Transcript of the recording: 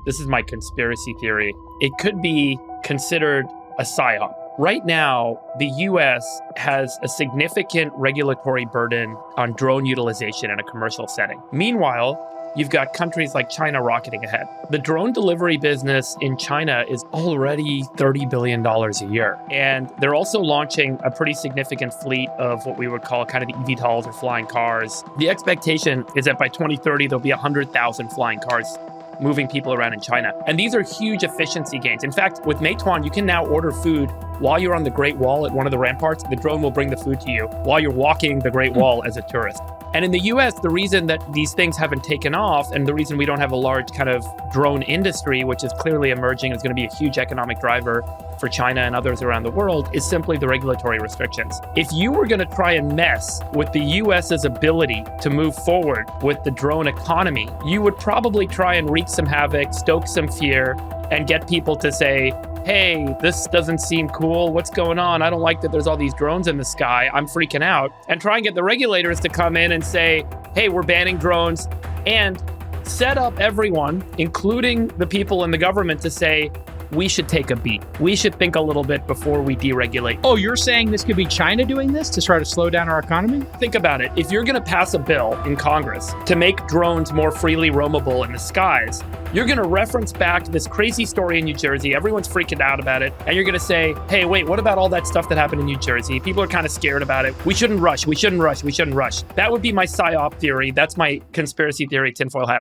this is my conspiracy theory, it could be considered a psyop. Right now, the US has a significant regulatory burden on drone utilization in a commercial setting. Meanwhile, you've got countries like China rocketing ahead. The drone delivery business in China is already $30 billion a year. And they're also launching a pretty significant fleet of what we would call kind of the eVTOLs or flying cars. The expectation is that by 2030, there'll be 100,000 flying cars moving people around in China. And these are huge efficiency gains. In fact, with Meituan, you can now order food while you're on the Great Wall at one of the ramparts. The drone will bring the food to you while you're walking the Great Wall as a tourist. And in the US, the reason that these things haven't taken off and the reason we don't have a large kind of drone industry, which is clearly emerging, is going to be a huge economic driver for China and others around the world, is simply the regulatory restrictions. If you were going to try and mess with the US's ability to move forward with the drone economy, you would probably try and wreak some havoc, stoke some fear, and get people to say, hey, this doesn't seem cool. What's going on? I don't like that there's all these drones in the sky. I'm freaking out. And try and get the regulators to come in and say, hey, we're banning drones, and set up everyone, including the people in the government, to say, we should take a beat. We should think a little bit before we deregulate. Oh, you're saying this could be China doing this to try to slow down our economy? Think about it. If you're going to pass a bill in Congress to make drones more freely roamable in the skies, you're going to reference back to this crazy story in New Jersey. Everyone's freaking out about it. And you're going to say, hey, wait, what about all that stuff that happened in New Jersey? People are kind of scared about it. We shouldn't rush. We shouldn't rush. We shouldn't rush. That would be my psyop theory. That's my conspiracy theory tinfoil hat.